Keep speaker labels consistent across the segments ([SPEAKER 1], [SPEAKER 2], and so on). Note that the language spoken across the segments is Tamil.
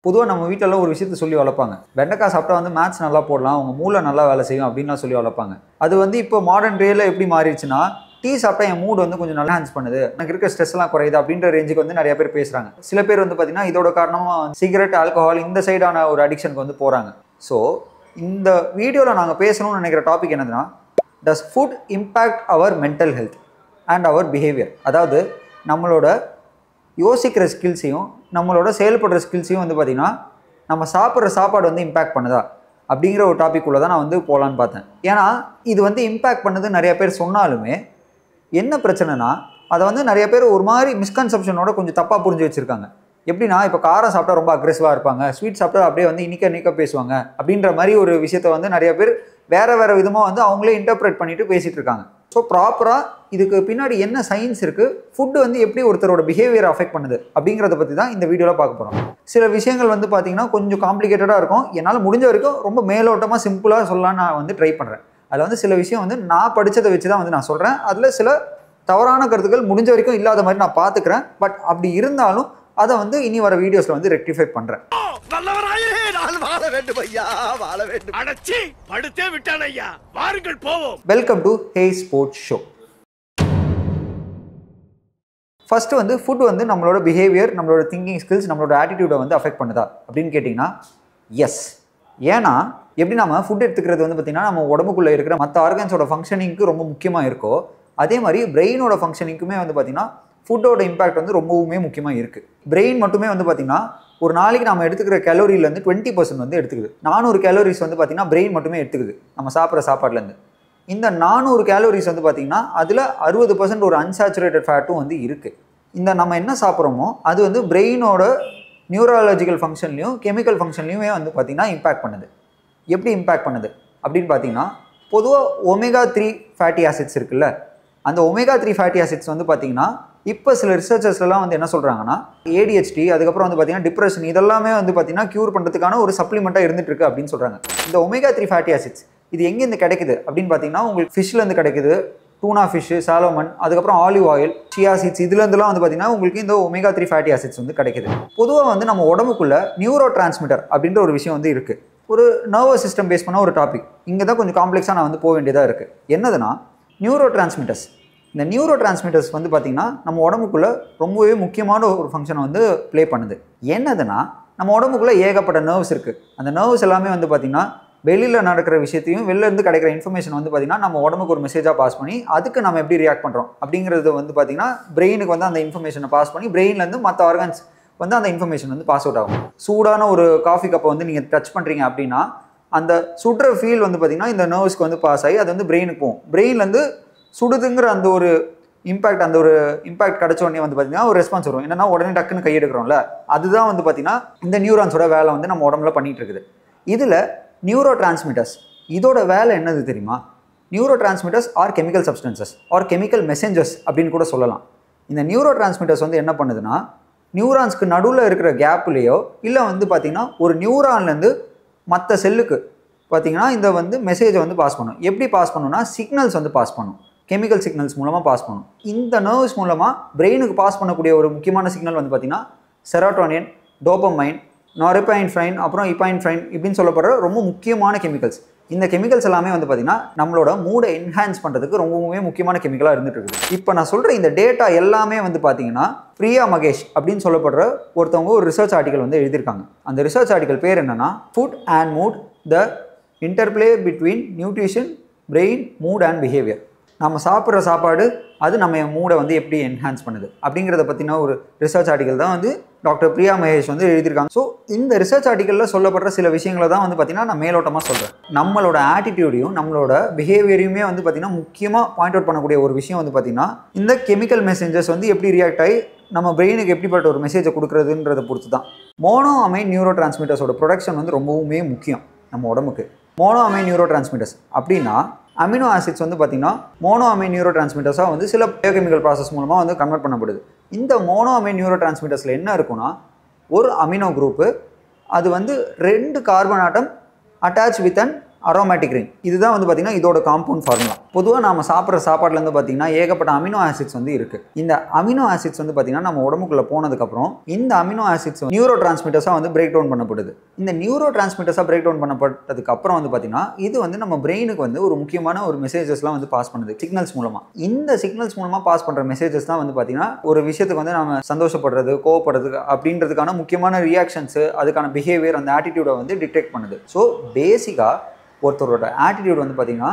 [SPEAKER 1] பொதுவா நம்ம வீட்லலாம் ஒரு விஷயத்த சொல்லி வளர்ப்பாங்க. வெண்டைக்காய் சாப்பிட்டா வந்து மேத்ஸ் நல்லா போடலாம், உங்க மூளை நல்லா வேலை செய்யும் அப்படின்லாம் சொல்லி வளர்ப்பாங்க. அது வந்து இப்போ மாடர்ன் டேல எப்படி மாறிடுச்சுன்னா, டீ சாப்பிட்டா என் மூட் வந்து கொஞ்சம் நல்லா என்ஹான்ஸ் பண்ணுது, எனக்கு இருக்க ஸ்ட்ரெஸ் எல்லாம் குறையுது அப்படின்ற ரேஞ்சுக்கு வந்து நிறைய பேர் பேசுறாங்க. சில பேர் வந்து பார்த்தீங்கன்னா இதோட காரணமா சிகரெட், ஆல்கஹால் இந்த சைடான ஒரு அடிக்ஷனுக்கு வந்து போறாங்க. ஸோ இந்த வீடியோவில் நாங்கள் பேசணும்னு நினைக்கிற டாபிக் என்னதுன்னா, does food impact our mental health and our behaviour. அதாவது நம்மளோட யோசிக்கிற ஸ்கில்ஸையும் நம்மளோட செயல்படுற ஸ்கில்ஸையும் வந்து பார்த்திங்கன்னா நம்ம சாப்பிட்ற சாப்பாடு வந்து இம்பேக்ட் பண்ணுதா அப்படிங்கிற ஒரு டாபிக்குள்ளே தான் நான் வந்து போகலான்னு பார்த்தேன். ஏன்னா இது வந்து இம்பேக்ட் பண்ணுது நிறைய பேர் சொன்னாலுமே என்ன பிரச்சனைனா, அதை வந்து நிறைய பேர் ஒரு மாதிரி மிஸ்கன்செப்ஷனோட கொஞ்சம் தப்பாக புரிஞ்சு வச்சுருக்காங்க. எப்படின்னா, இப்போ காரம் சாப்பிட்டா ரொம்ப அக்ரெசிவாக இருப்பாங்க, ஸ்வீட் சாப்பிட்டா அப்படியே வந்து இனிக்க பேசுவாங்க அப்படின்ற மாதிரி ஒரு விஷயத்தை வந்து நிறைய பேர் வேறு விதமாக வந்து அவங்களே இன்டர்பிரேட் பண்ணிட்டு பேசிகிட்டு இருக்காங்க. ஸோ ப்ராப்பராக இதுக்கு பின்னாடி என்ன சயின்ஸ் இருக்குது, ஃபுட்டு வந்து எப்படி ஒருத்தரோட பிஹேவியரை அஃபெக்ட் பண்ணுது அப்படிங்கிறத பற்றி தான் இந்த வீடியோவில் பார்க்க போகிறோம். சில விஷயங்கள் வந்து பார்த்திங்கன்னா கொஞ்சம் காம்ப்ளிகேட்டடாக இருக்கும். என்னால் முடிஞ்ச வரைக்கும் ரொம்ப மேலோட்டமாக சிம்பிளாக சொல்லலாம்னு நான் வந்து ட்ரை பண்ணுறேன். அதில் வந்து சில விஷயம் வந்து நான் படித்ததை வச்சு தான் வந்து நான் சொல்கிறேன். அதில் சில தவறான கருத்துக்கள் முடிஞ்ச வரைக்கும் இல்லாத மாதிரி நான் பார்த்துக்கிறேன். பட் அப்படி இருந்தாலும் அதை வந்து இனி வர வீடியோஸில் வந்து ரெக்டிஃபை பண்ணுறேன். Welcome to hey sports show. First வந்து ஃபுட் வந்து நம்மளோட பிஹேவியர், நம்மளோட திங்கிங் ஸ்கில்ஸ், நம்மளோட ஆட்டிடியூடை வந்து அஃபெக்ட் பண்ணுதா அப்படின்னு கேட்டிங்கன்னா எஸ். ஏன்னா எப்படி நம்ம ஃபுட் எடுத்துக்கிறது வந்து பார்த்திங்கன்னா நம்ம உடம்புக்குள்ளே இருக்கிற மற்ற ஆர்கன்ஸோட ஃபங்க்ஷனிங்க்கு ரொம்ப முக்கியமாக இருக்கோ, அதே மாதிரி பிரெயினோட ஃபங்க்ஷனிங்க்குமே வந்து பார்த்திங்கன்னா ஃபுட்டோட இம்பாக்ட் வந்து ரொம்பவுமே முக்கியமாக இருக்குது. பிரெயின் மட்டுமே வந்து பார்த்திங்கன்னா ஒரு நாளைக்கு நம்ம எடுத்துக்கிற கேலோரியிலேருந்து 20% வந்து எடுத்துக்குது. 400 கேலோரிஸ் வந்து பார்த்திங்கன்னா பிரெயின் மட்டுமே எடுத்துக்குது நம்ம சாப்பிட்ற சாப்பாடுலேருந்து. இந்த 400 கேலோரிஸ் வந்து பார்த்திங்கன்னா அதில் 60% ஒரு அன்சாச்சுரேட்டட் ஃபேட்டும் வந்து இருக்குது. இந்த நம்ம என்ன சாப்பிட்றோமோ அது வந்து பிரெயினோட நியூரலாஜிக்கல் ஃபங்க்ஷன்லையும் கெமிக்கல் ஃபங்க்ஷன்லையுமே வந்து பார்த்திங்கன்னா இம்பேக்ட் பண்ணுது. எப்படி இம்பேக்ட் பண்ணுது அப்படின்னு பார்த்தீங்கன்னா, பொதுவாக ஒமேகா 3 ஃபேட்டி ஆசிட்ஸ் இருக்குல்ல, அந்த ஒமேகா 3 ஃபேட்டி ஆசிட்ஸ் வந்து பார்த்திங்கன்னா இப்போ சில ரிசர்ச்சர்ஸ்லாம் வந்து என்ன சொல்கிறாங்கன்னா, ஏடிஹெச்டி அதுக்கப்புறம் வந்து பார்த்திங்கன்னா டிப்ரெஷன் இதெல்லாமே வந்து பார்த்திங்கன்னா க்யூர் பண்ணுறதுக்கான ஒரு சப்ளிமெண்ட்டாக இருந்துட்டு இருக்கு அப்படின்னு சொல்கிறாங்க. இந்த ஒமேகா 3 ஃபேட்டி ஆசிட்ஸ் இது எங்கேருந்து கிடைக்குது அப்படின்னு பார்த்தீங்கன்னா, உங்களுக்கு ஃபிஷ்லேருந்து கிடைக்குது. டூனா ஃபிஷ்ஷு, சாலமன், அதுக்கப்புறம் ஆலிவ் ஆயில், சியா சீட்ஸ் இதுலேருந்துலாம் வந்து பார்த்திங்கன்னா உங்களுக்கு இந்த ஒமேகா 3 ஃபேட்டி ஆசிட்ஸ் வந்து கிடைக்குது. பொதுவாக வந்து நம்ம உடம்புக்குள்ளே நியூரோ டிரான்ஸ்மிட்டர் அப்படின்ற ஒரு விஷயம் வந்து இருக்குது. ஒரு நர்வஸ் சிஸ்டம் பேஸ் பண்ண ஒரு டாபிக். இங்கே தான் கொஞ்சம் காம்ப்ளெக்ஸாக நான் வந்து போக வேண்டியதாக இருக்குது. என்னதுன்னா நியூரோ டிரான்ஸ்மிட்டர்ஸ். இந்த நியூரோ டிரான்ஸ்மிட்டர்ஸ் வந்து பார்த்திங்கன்னா நம்ம உடம்புக்குள்ளே ரொம்பவே முக்கியமான ஒரு ஃபங்க்ஷனை வந்து ப்ளே பண்ணுது. என்னதுன்னா, நம்ம உடம்புக்குள்ளே ஏகப்பட்ட நர்வ்ஸ் இருக்குது. அந்த நர்வ்ஸ் எல்லாமே வந்து பார்த்திங்கன்னா வெளியில் நடக்கிற விஷயத்தையும் வெளிலேருந்து கிடைக்கிற இன்ஃபர்மேஷன் வந்து பார்த்திங்கன்னா நம்ம உடம்புக்கு ஒரு மெசேஜாக பாஸ் பண்ணி அதுக்கு நம்ம எப்படி ரியாக்ட் பண்ணுறோம் அப்படிங்கிறது வந்து பார்த்திங்கன்னா பிரெயினுக்கு வந்து அந்த இன்ஃபர்மேஷனை பாஸ் பண்ணி பிரெயின்லேருந்து மற்ற ஆர்கன்ஸ் வந்து அந்த இன்ஃபர்மேஷன் வந்து பாஸ் அவுட் ஆகும். சூடான ஒரு காஃபி கப்பை வந்து நீங்கள் டச் பண்ணுறீங்க அப்படின்னா அந்த சுடுற ஃபீல் வந்து பார்த்திங்கன்னா இந்த நர்வ்ஸ்க்கு வந்து பாஸ் ஆகி அது வந்து பிரெயினுக்கு போகும். பிரெயின்லேருந்து சுடுதுங்கிற அந்த ஒரு இம்பாக்ட் கிடைச்ச உடனே வந்து பார்த்திங்கன்னா ஒரு ரெஸ்பான்ஸ் வரும். என்னன்னா உடனே டக்குன்னு கையெடுக்கிறோம்ல, அதுதான் வந்து பார்த்திங்கன்னா இந்த நியூரான்ஸோட வேலை வந்து நம்ம உடம்புல பண்ணிகிட்டு இருக்குது. இதில் நியூரோ டிரான்ஸ்மிட்டர்ஸ் இதோட வேலை என்னது தெரியுமா? Neuro transmitters R chemical substances R chemical messengers அப்படின்னு கூட சொல்லலாம். இந்த நியூரோ டிரான்ஸ்மிட்டர்ஸ் வந்து என்ன பண்ணுதுன்னா, நியூரான்ஸ்க்கு நடுவில் இருக்கிற கேப்லேயோ இல்லை வந்து பார்த்திங்கன்னா ஒரு நியூரான்லேருந்து மற்ற செல்லுக்கு பார்த்திங்கன்னா இந்த வந்து மெசேஜை வந்து பாஸ் பண்ணும். எப்படி பாஸ் பண்ணுன்னா, சிக்னல்ஸ் வந்து பாஸ் பண்ணும். கெமிக்கல் சிக்னல்ஸ் மூலமாக பாஸ் பண்ணும். இந்த நர்வ்ஸ் மூலமாக பிரெயினுக்கு பாஸ் பண்ணக்கூடிய ஒரு முக்கியமான சிக்னல் வந்து பார்த்திங்கன்னா செரோட்டோனின், டோபமைன், நாரெப்பைன்ஃப்ரைன், அப்புறம் இபைன்ஃப்ரைன் இப்படின்னு சொல்லப்படுற ரொம்ப முக்கியமான கெமிக்கல்ஸ். இந்த கெமிக்கல்ஸ் எல்லாமே வந்து பார்த்திங்கன்னா நம்மளோட மூடை என்ஹான்ஸ் பண்ணுறதுக்கு ரொம்பவுமே முக்கியமான கெமிக்கலாக இருந்துட்டு இருக்குது. இப்போ நான் சொல்கிற இந்த டேட்டா எல்லாமே வந்து பார்த்திங்கன்னா பிரியா மகேஷ் அப்படின்னு சொல்லப்படுற ஒருத்தவங்க ஒரு ரிசர்ச் ஆர்டிக்கல் வந்து எழுதியிருக்காங்க. அந்த ரிசர்ச் ஆர்டிக்கல் பேர் என்னென்னா, food and mood the interplay between nutrition, brain, mood and behaviour. நம்ம சாப்பிட்ற சாப்பாடு அது நம்ம மூடை வந்து எப்படி என்ஹான்ஸ் பண்ணுது அப்படிங்கிறத பற்றின ஒரு ரிசர்ச் ஆர்டிக்கல் தான் வந்து டாக்டர் பிரியா மகேஷ் வந்து எழுதியிருக்காங்க. ஸோ இந்த ரிசர்ச் ஆர்டிக்கலில் சொல்லப்படுற சில விஷயங்களை தான் வந்து பார்த்திங்கன்னா நான் மேலோட்டமாக சொல்கிறேன். நம்மளோட ஆட்டிடியூடையும் நம்மளோட பிஹேவியரையுமே வந்து பார்த்திங்கன்னா முக்கியமாக பாயிண்ட் அவுட் பண்ணக்கூடிய ஒரு விஷயம் வந்து பார்த்திங்கன்னா இந்த கெமிக்கல் மெசேஞ்சர்ஸ் வந்து எப்படி ரியாக்ட் ஆகி நம்ம பிரெயினுக்கு எப்படிப்பட்ட ஒரு மெசேஜை கொடுக்குறதுன்றதை பொறுத்து தான். மோனோ அமைன் நியூரோ டிரான்ஸ்மிட்டர்ஸோட ப்ரொடக்ஷன் வந்து ரொம்பவுமே முக்கியம் நம்ம உடம்புக்கு. மோனோ அமைன் நியூரோ டிரான்ஸ்மிட்டர்ஸ் அப்படின்னா அமினோ ஆசிட்ஸ் வந்து பார்த்திங்கன்னா மோனோ அமைன் நியூரோ டிரான்ஸ்மிட்டர்ஸாக வந்து சில பயோகெமிக்கல் ப்ராசஸ் மூலமாக வந்து கன்வெர்ட் பண்ணப்படுது. இந்த மோனோ அமைன் நியூரோ டிரான்ஸ்மிட்டர்ஸில் என்ன இருக்குன்னா, ஒரு அமினோ குரூப்பு அது வந்து 2 carbon atom attach with an aromatic ring. இதுதான் வந்து பார்த்தீங்கன்னா இதோட காம்பவுண்ட் ஃபார்முலா. பொதுவாக நம்ம சாப்பிட்ற சாப்பாடுலேருந்து பார்த்தீங்கன்னா ஏகப்பட்ட அமினோ ஆசிட்ஸ் வந்து இருக்குது. இந்த அமினோ ஆசிட்ஸ் வந்து பார்த்தீங்கன்னா நம்ம உடம்புக்குள்ளே போனதுக்கப்புறம் இந்த அமினோ ஆசிட்ஸ் நியூரோ டிரான்ஸ்மிட்டர்ஸாக வந்து பிரேக் டவுன் பண்ணப்படுது. இந்த நியூரோ டிரான்ஸ்மிட்டர்ஸாக பிரேக் டவுன் பண்ணப்பட்டதுக்கு அப்புறம் வந்து பார்த்தீங்கன்னா இது வந்து நம்ம பிரெயினுக்கு வந்து ஒரு முக்கியமான ஒரு மெசேஜஸ்லாம் வந்து பாஸ் பண்ணுது சிக்னல்ஸ் மூலமாக. இந்த சிக்னல்ஸ் மூலமாக பாஸ் பண்ணுற மெசேஜஸ் தான் வந்து பார்த்தீங்கன்னா ஒரு விஷயத்துக்கு வந்து நம்ம சந்தோஷப்படுறது, கோவப்படுறது அப்படின்றதுக்கான முக்கியமான ரியாக்ஷன்ஸு, அதுக்கான பிஹேவியர், அந்த ஆட்டிடியூடை வந்து டிடெக்ட் பண்ணுது. ஸோ பேசிக்காக ஒருத்தரோட ஆட்டிடியூட் வந்து பார்த்திங்கன்னா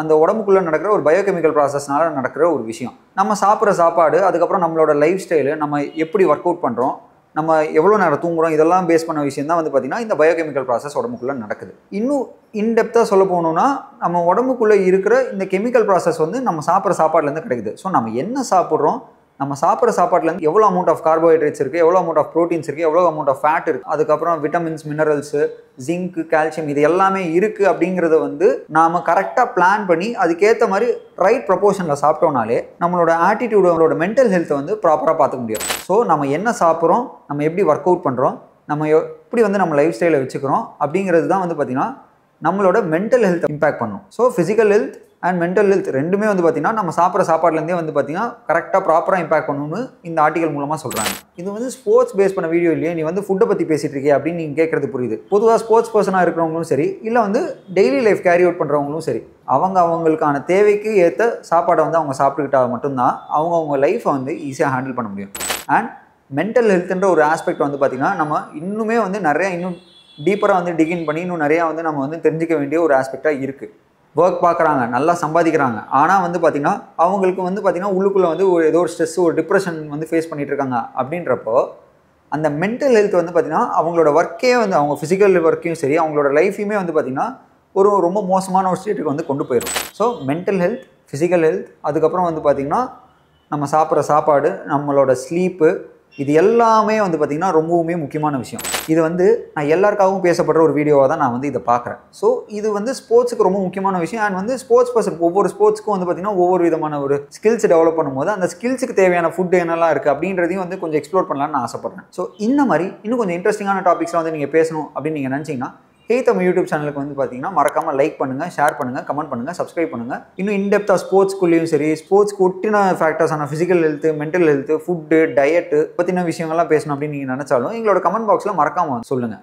[SPEAKER 1] அந்த உடம்புக்குள்ளே நடக்கிற ஒரு பயோகெமிக்கல் ப்ராசஸ்னால நடக்கிற ஒரு விஷயம். நம்ம சாப்பிட்ற சாப்பாடு, அதுக்கப்புறம் நம்மளோட லைஃப் ஸ்டைலு, நம்ம எப்படி ஒர்க் அவுட் பண்ணுறோம், நம்ம எவ்வளோ நேரம் தூங்குறோம், இதெல்லாம் பேஸ் பண்ண விஷயம் தான் வந்து பார்த்திங்கன்னா இந்த பயோகெமிக்கல் ப்ராசஸ் உடம்புக்குள்ளே நடக்குது. இன்னும் இன்டெப்த்தாக சொல்ல போகணுன்னா நம்ம உடம்புக்குள்ளே இருக்கிற இந்த கெமிக்கல் ப்ராசஸ் வந்து நம்ம சாப்பிட்ற சாப்பாடுலேருந்து கிடைக்குது. ஸோ நம்ம என்ன சாப்பிட்றோம், நம்ம சாப்பிட்ற சாப்பாட்டிலேருந்து எவ்வளோ அமௌண்ட் ஆஃப் கார்போஹைட்ரேட்ஸ் இருக்குது, எவ்வளோ அமௌண்ட் ஆஃப் ப்ரோட்டீன்ஸ் இருக்குது, எவ்வளோ அமௌண்ட் ஆஃப் ஃபேட் இருக்குது, அதுக்கப்புறம் விட்டமின்ஸ், மினரல்ஸு, ஜிங்க்கு, கால்சியம், இது எல்லாமே இருக்குது அப்படிங்கிறத வந்து நாம் கரெக்டாக பிளான் பண்ணி அதுக்கேற்ற மாதிரி ரைட் ப்ரொபோர்ஷனில் சாப்பிட்டோம்னாலே நம்மளோட ஆட்டிடியூட், நம்மளோட மென்டல் ஹெல்த்தை வந்து ப்ராப்பராக பார்த்துக்க முடியும். ஸோ நம்ம என்ன சாப்பிட்றோம், நம்ம எப்படி ஒர்க் அவுட் பண்ணுறோம், நம்ம எப்படி வந்து நம்ம லைஃப் ஸ்டைலை வச்சுக்கிறோம் அப்படிங்கிறது தான் வந்து பார்த்திங்கன்னா நம்மளோட மென்டல் ஹெல்த் இம்பாக்ட் பண்ணும். So physical health and mental health ரெண்டுமே வந்து பார்த்திங்கன்னா நம்ம சாப்பிட்ற சாப்பாடுலேருந்தே வந்து பார்த்திங்கன்னா கரெக்டாக ப்ராப்பராக இம்பாக்ட் பண்ணணும்னு இந்த ஆர்டிகல் மூலமாக சொல்கிறாங்க. இது வந்து ஸ்போர்ட்ஸ் பேஸ் பண்ண வீடியோ இல்லையே, நீ வந்து ஃபுட்டை பற்றி பேசிகிட்டு இருக்கே அப்படின்னு நீங்கள் கேட்குறது புரியுது. பொதுவாக ஸ்போர்ட்ஸ் பர்சனாக இருக்கிறவங்களும் சரி, இல்லை வந்து டெய்லி லைஃப் கேரி அவுட் பண்ணுறவங்களும் சரி, அவங்களுக்கான தேவைக்கு ஏற்ற சாப்பாடை வந்து அவங்க சாப்பிட்டுக்கிட்டால் மட்டும்தான் அவங்க லைஃப்பை வந்து ஈஸியாக ஹேண்டில் பண்ண முடியும். அண்ட் மென்டல் ஹெல்த்ன்ற ஒரு ஆஸ்பெக்ட் வந்து பார்த்திங்கன்னா நம்ம இன்னுமே வந்து நிறையா இன்னும் டீப்பராக வந்து டிகின் பண்ணி இன்னும் நிறையா வந்து நம்ம வந்து தெரிஞ்சிக்க வேண்டிய ஒரு ஆஸ்பெக்டாக இருக்குது. ஒர்க் பார்க்குறாங்க, நல்லா சம்பாதிக்கிறாங்க, ஆனால் வந்து பார்த்திங்கன்னா அவங்களுக்கு வந்து பார்த்திங்கன்னா உள்ளுக்குள்ளே வந்து ஏதோ ஒரு ஸ்ட்ரெஸ், ஒரு டிப்ரெஷன் வந்து ஃபேஸ் பண்ணிகிட்டு இருக்காங்க. அப்படின்றப்போ அந்த மென்டல் ஹெல்த் வந்து பார்த்திங்கன்னா அவங்களோட ஒர்க்கே வந்து அவங்க ஃபிசிக்கல் ஒர்க்கையும் சரி, அவங்களோட லைஃபையுமே வந்து பார்த்திங்கன்னா ரொம்ப மோசமான ஒரு ஸ்டேட்டுக்கு வந்து கொண்டு போயிடும். So mental health, physical health, அதுக்கப்புறம் வந்து பார்த்திங்கன்னா நம்ம சாப்பிட்ற சாப்பாடு, நம்மளோட ஸ்லீப்பு, இது எல்லாமே வந்து பார்த்திங்கன்னா ரொம்பவுமே முக்கியமான விஷயம். இது வந்து நான் எல்லாருக்காகவும் பேசப்படுற ஒரு வீடியோவாக தான் நான் வந்து இதை பார்க்குறேன். ஸோ இது வந்து ஸ்போர்ட்ஸுக்கு ரொம்ப முக்கியமான விஷயம். அண்ட் வந்து ஸ்போர்ட்ஸ் பர்சன் ஒவ்வொரு ஸ்போர்ட்ஸ்க்கும் வந்து பார்த்திங்கன்னா ஒவ்வொரு விதமான ஒரு ஸ்கில்ஸ் டெவலப் பண்ணும்போது அந்த ஸ்கில்ஸுக்கு தேவையான ஃபுட் என்னெல்லாம் இருக்குது அப்படின்றதையும் வந்து கொஞ்சம் எக்ஸ்ப்ளோர் பண்ணலான்னு நான் ஆசைப்பட்றேன். ஸோ இந்த மாதிரி இன்னும் கொஞ்சம் இன்ட்ரெஸ்டிங்கான டாபிக்ஸ்லாம் வந்து நீங்கள் பேசணும் அப்படின்னு நீங்கள் நினச்சிங்கன்னா ஹே தமிழ் யூடியூப் சேனலுக்கு வந்து பார்த்தீங்கன்னா மறக்காமல் லைக் பண்ணுங்கள், ஷேர் பண்ணுங்கள், கமெண்ட் பண்ணுங்கள், சப்ஸ்கிரைப் பண்ணுங்கள். இன்னும் இன்டெப்த்தாக ஸ்போர்ட்ஸ்குள்ளேயும் சரி, ஸ்போர்ட்ஸ்க்கு ஒட்டின ஃபேக்டர்ஸான physical health, mental health, food, diet பற்றின விஷயங்கள்லாம் பேசணும் அப்படின்னு நீங்கள் நினச்சாலும் எங்களோட கமெண்ட் பாக்ஸில் மறக்காமல் சொல்லுங்கள்.